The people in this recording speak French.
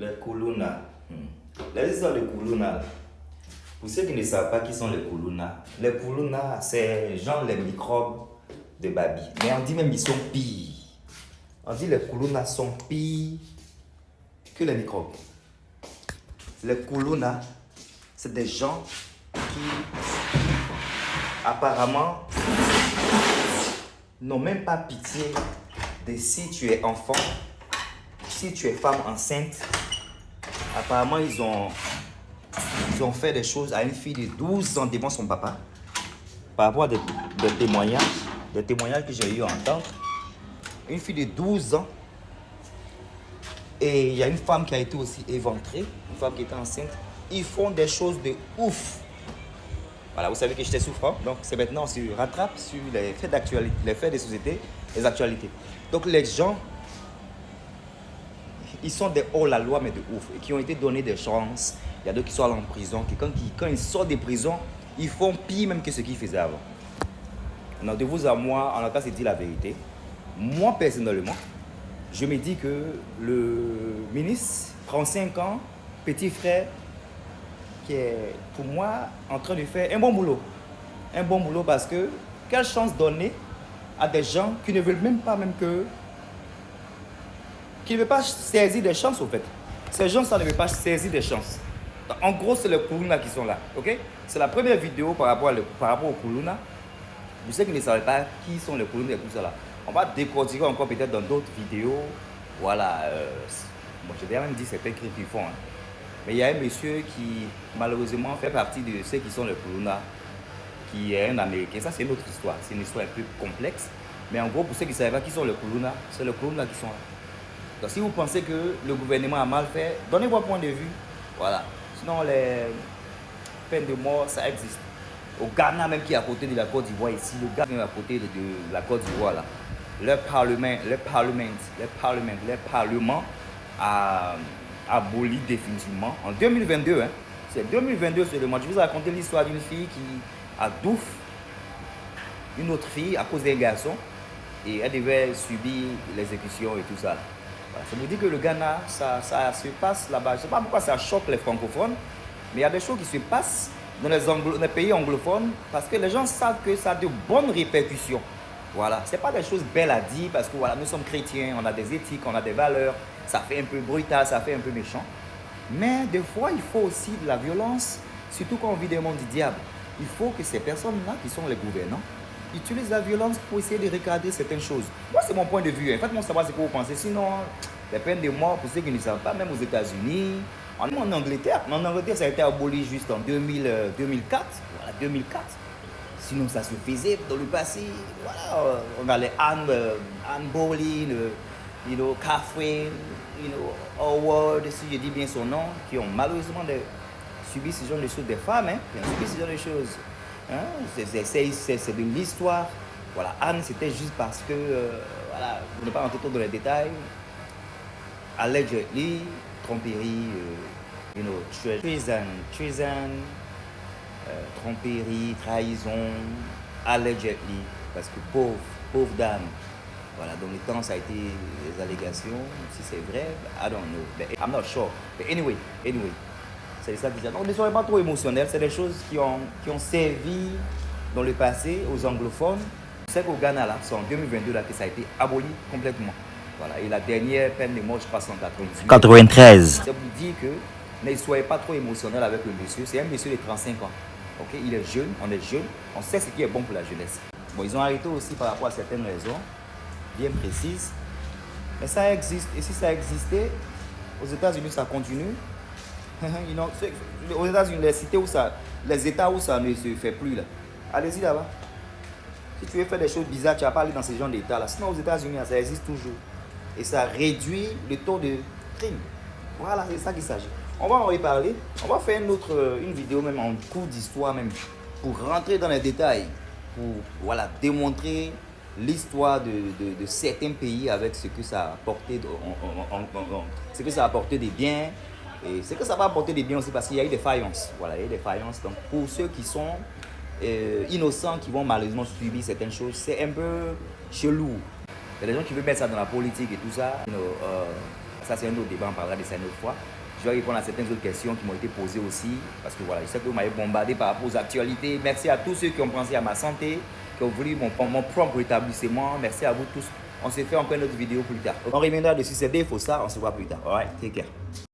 Les Kuluna. Les histoires de Kuluna. Pour ceux qui ne savent pas qui sont les Kuluna, c'est genre les microbes de Babi. Mais on dit même qu'ils sont pires. On dit les Kuluna sont pires que les microbes. Les Kuluna, c'est des gens qui apparemment n'ont même pas pitié de si tu es enfant, si tu es femme enceinte. Apparemment, ils ont fait des choses à une fille de 12 ans devant son papa. Par rapport à des témoignages que j'ai eu à entendre. Une fille de 12 ans. Et il y a une femme qui a été aussi éventrée, une femme qui était enceinte. Ils font des choses de ouf. Voilà, vous savez que j'étais souffrant, donc c'est maintenant on se rattrape sur les faits d'actualité, les faits des sociétés, les actualités. Donc les gens, ils sont des hors-la-loi mais de ouf, et qui ont été donnés des chances. Il y a d'autres qui sont allés en prison, qui quand ils sortent des prisons, ils font pire même que ce qu'ils faisaient avant. Donc de vous à moi, on a qu'à se dire la vérité. Moi personnellement, je me dis que le ministre, 35 ans, petit frère, qui est pour moi en train de faire un bon boulot. Un bon boulot parce que quelle chance donner à des gens qui ne veulent même pas qui ne veulent pas saisir des chances au fait. Ces gens ça ne veulent pas saisir des chances. En gros, c'est les Kuluna qui sont là. Ok? C'est la première vidéo par rapport aux Kuluna. Vous savez que vous ne savez pas qui sont les Kuluna et tout ça là. On va décortiquer encore peut-être dans d'autres vidéos. Voilà. Bon, je vais même dire c'est pas écrit qu'ils font. Hein. Mais il y a un monsieur qui, malheureusement, fait partie de ceux qui sont les Kuluna, qui est un Américain. Ça, c'est une autre histoire. C'est une histoire un peu complexe. Mais en gros, pour ceux qui ne savent pas qui sont les Kuluna, c'est les Kuluna qui sont là. Donc, si vous pensez que le gouvernement a mal fait, donnez votre point de vue. Voilà. Sinon, les peines de mort, ça existe. Au Ghana, même qui est à côté de la Côte d'Ivoire, ici, le Ghana est à côté de la Côte d'Ivoire, là. Le Parlement a aboli définitivement en 2022. Hein, c'est 2022 seulement. Je vous ai raconté l'histoire d'une fille qui a douffé une autre fille à cause d'un garçon et elle devait subir l'exécution et tout ça. Voilà. Ça vous dit que le Ghana, ça se passe là-bas. Je ne sais pas pourquoi ça choque les francophones, mais il y a des choses qui se passent dans les pays anglophones parce que les gens savent que ça a de bonnes répercussions. Voilà, ce n'est pas des choses belles à dire parce que voilà, nous sommes chrétiens, on a des éthiques, on a des valeurs, ça fait un peu brutal, ça fait un peu méchant. Mais des fois, il faut aussi de la violence, surtout quand on vit dans le monde du diable. Il faut que ces personnes-là, qui sont les gouvernants, utilisent la violence pour essayer de regarder certaines choses. Moi, c'est mon point de vue. En fait, moi, savoir ce que vous pensez. Sinon, les peines de mort, pour ceux qui ne savent pas, même aux États-Unis, en Angleterre, ça a été aboli juste en 2004. Voilà, 2004. Sinon, ça se faisait dans le passé. Voilà, on a les Anne Boleyn, Catherine, Howard, si je dis bien son nom, qui ont malheureusement subi ce genre de choses, des femmes, hein, qui ont subi ce genre de choses. Hein, c'est de l'histoire. Voilà, Anne, c'était juste parce que, voilà, pour ne pas rentrer trop dans les détails, allegedly, tromperie, treason, tromperie, trahison, allegedly, parce que pauvre dame. Voilà, dans le temps, ça a été des allégations. Si c'est vrai, I don't know. But I'm not sure. But anyway, c'est ça que je dis. Donc, ne soyez pas trop émotionnels. C'est des choses qui ont servi dans le passé aux anglophones. C'est qu'au Ghana, là, c'est en 2022 là, que ça a été aboli complètement. Voilà, et la dernière peine de mort, je crois, c'est en 98. 93. Ça vous dit que ne soyez pas trop émotionnels avec le monsieur. C'est un monsieur de 35 ans. Okay? Il est jeune, on est jeune, on sait ce qui est bon pour la jeunesse. Bon, ils ont arrêté aussi par rapport à certaines raisons bien précises. Mais ça existe. Et si ça existait, aux États-Unis, ça continue. Aux États-Unis, les États où ça ne se fait plus, là. Allez-y là-bas. Si tu veux faire des choses bizarres, tu vas pas aller dans ce genre d'état-là. Sinon, aux États-Unis, ça existe toujours. Et ça réduit le taux de crime. Voilà, c'est ça qu'il s'agit. On va en reparler. On va faire une vidéo même en cours d'histoire même pour rentrer dans les détails, pour voilà, démontrer l'histoire de certains pays avec ce que ça a apporté, ce que ça a apporté des biens et ce que ça va apporter des biens aussi parce qu'il y a eu des faillances. Voilà, il y a eu des faillances. Donc pour ceux qui sont innocents, qui vont malheureusement subir certaines choses, c'est un peu chelou. Il y a des gens qui veulent mettre ça dans la politique et tout ça. ça c'est un autre débat, on parlera de ça une autre fois. Je vais répondre à certaines autres questions qui m'ont été posées aussi, parce que voilà, je sais que vous m'avez bombardé par rapport aux actualités. Merci à tous ceux qui ont pensé à ma santé, qui ont voulu mon propre rétablissement. Merci à vous tous. On se fait encore une autre vidéo plus tard. On reviendra dessus ces défauts, ça, on se voit plus tard. Alright, take care.